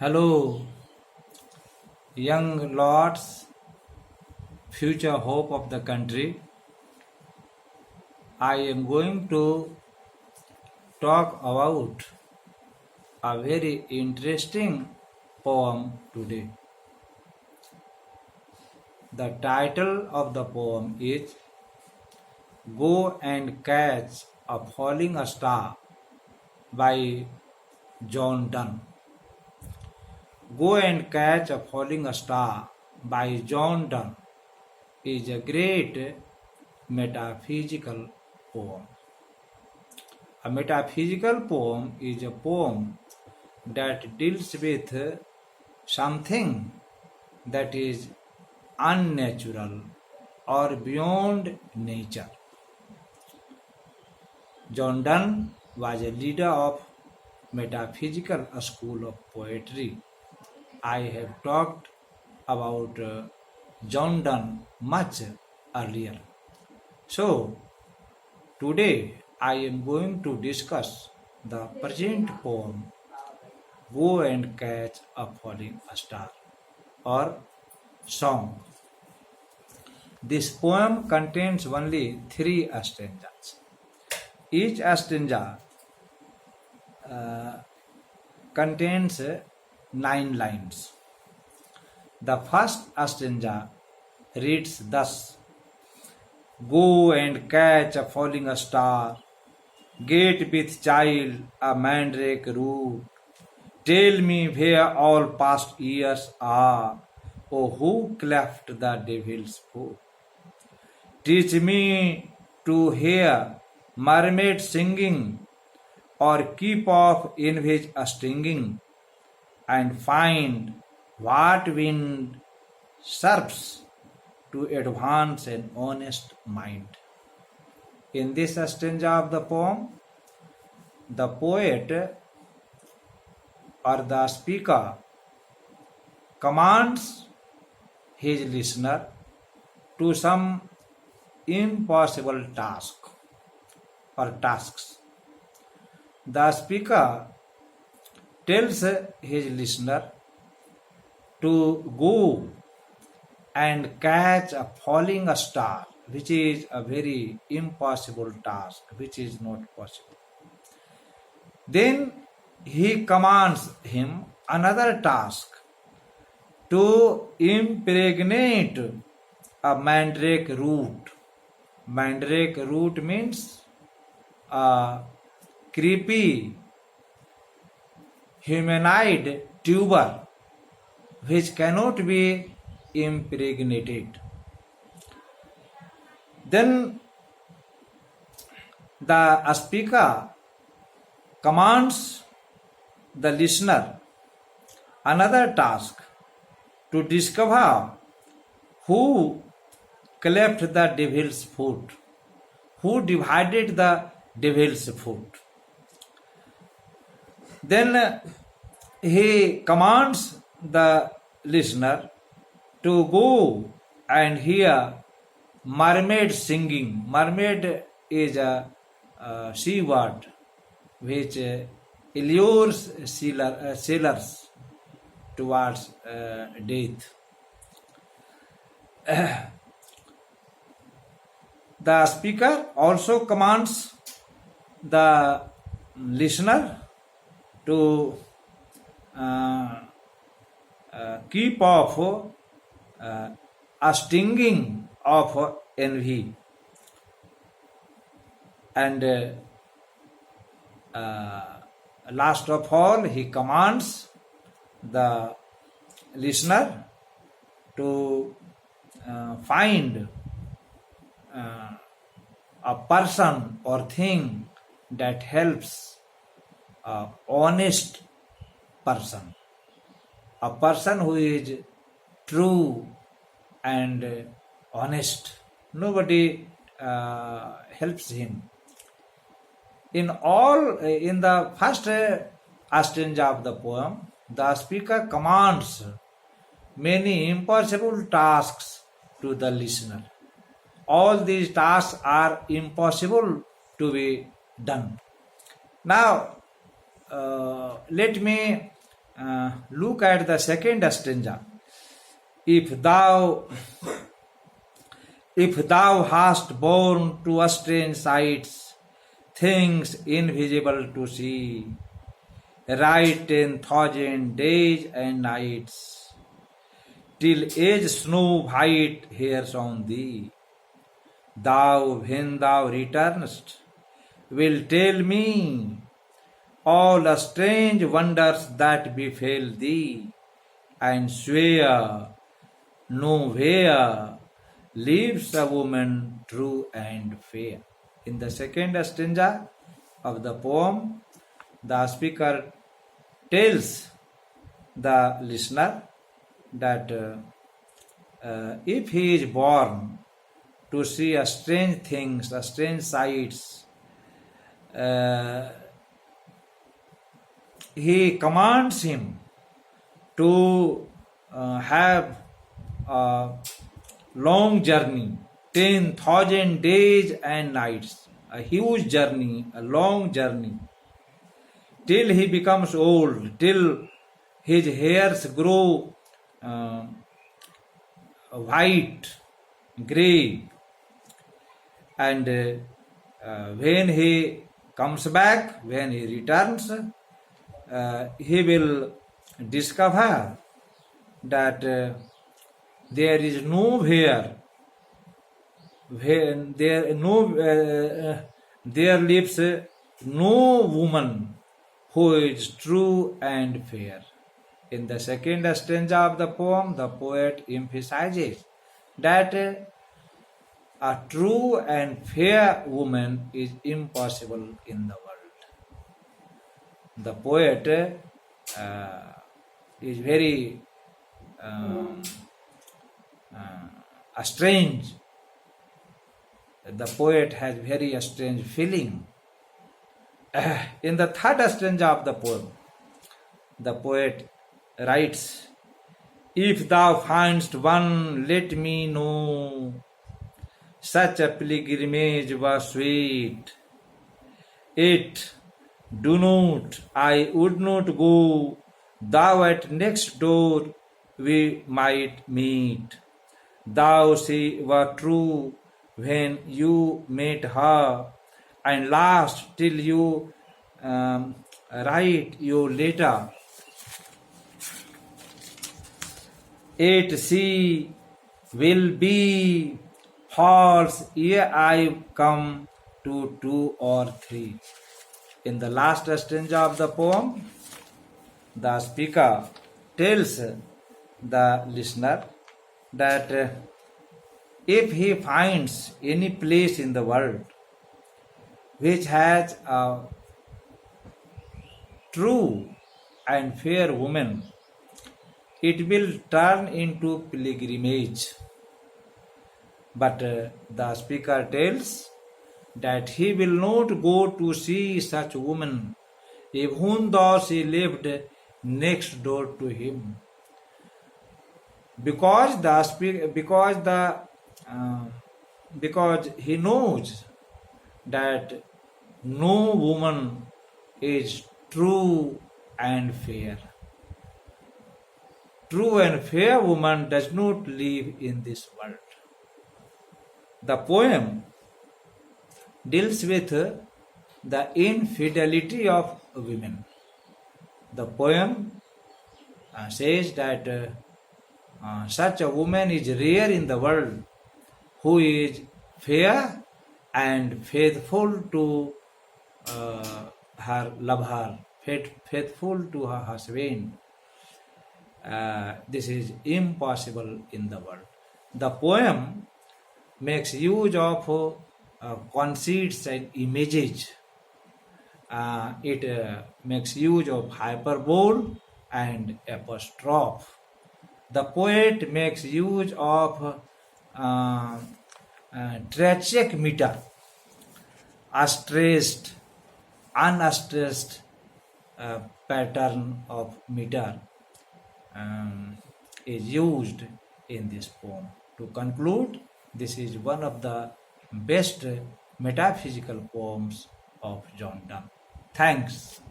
Hello, young lords, future hope of the country. I am going to talk about a very interesting poem today. The title of the poem is Go and Catch a Falling Star by John Donne. Go and Catch a Falling Star by John Donne is a great metaphysical poem. A metaphysical poem is a poem that deals with something that is unnatural or beyond nature. John Donne was a leader of metaphysical school of poetry. I have talked about John Donne much earlier. So, today I am going to discuss the present poem Go and Catch a Falling Star or song. This poem contains only three stanzas. Each stanza contains 9 lines. The first stanza reads thus: Go and catch a falling star, get with child a mandrake root. Tell me where all past years are, O who cleft the devil's foot. Teach me to hear mermaid singing, or keep off envy's stinging, and find what wind serves to advance an honest mind. In this stanza of the poem, the poet or the speaker commands his listener to some impossible task or tasks. The speaker tells his listener to go and catch a falling star, which is a very impossible task, which is not possible. Then he commands him another task, to impregnate a mandrake root. Mandrake root means a creepy humanoid tuber which cannot be impregnated. Then the speaker commands the listener another task, to discover who cleft the devil's foot, who divided the devil's foot. Then he commands the listener to go and hear mermaid singing. Mermaid is a sea word which allures sailors towards death. The speaker also commands the listener to keep off a stinging of envy, and last of all he commands the listener to find a person or thing that helps a honest person, a person who is true and honest. Nobody helps him. In the first stanza of the poem, the speaker commands many impossible tasks to the listener. All these tasks are impossible to be done. Now, let me look at the second stanza. If thou If thou hast borne to strange sights things invisible to see, ride 10,000 days and nights, till age snow white hairs on thee. Thou, when thou returnest, will tell me all the strange wonders that befell thee, and swear nowhere lives a woman true and fair. In the second stanza of the poem, the speaker tells the listener that if he is born to see a strange things, a strange sights, he commands him to have a long journey, 10,000 days and nights, a huge journey, a long journey, till he becomes old, till his hairs grow white, grey, and when he comes back, when he returns, he will discover that there is nowhere when there lives no woman who is true and fair. In the second stanza of the poem, the poet emphasizes that a true and fair woman is impossible in the world. The poet is very strange. The poet has very strange feeling. In the third stanza of the poem, the poet writes, "If thou find'st one, let me know. Such a pilgrimage was sweet. Yet do not, I would not go. Thou at next door we might meet. Thou she were true when you met her, and last till you write your letter. Yet she will be false ere I come to 2 or 3. In the last stanza of the poem, the speaker tells the listener that if he finds any place in the world which has a true and fair woman, it will turn into pilgrimage. But the speaker tells that he will not go to see such woman, even though she lived next door to him, because he knows that no woman is true and fair. True and fair woman does not live in this world. The poem deals with the infidelity of women. The poem says that such a woman is rare in the world who is fair and faithful to her lover, faithful to her husband. This is impossible in the world. The poem makes use of conceits and images. It makes use of hyperbole and apostrophe. The poet makes use of tragic meter, stressed, unstressed pattern of meter is used in this poem. To conclude, this is one of the best metaphysical poems of John Donne. Thanks.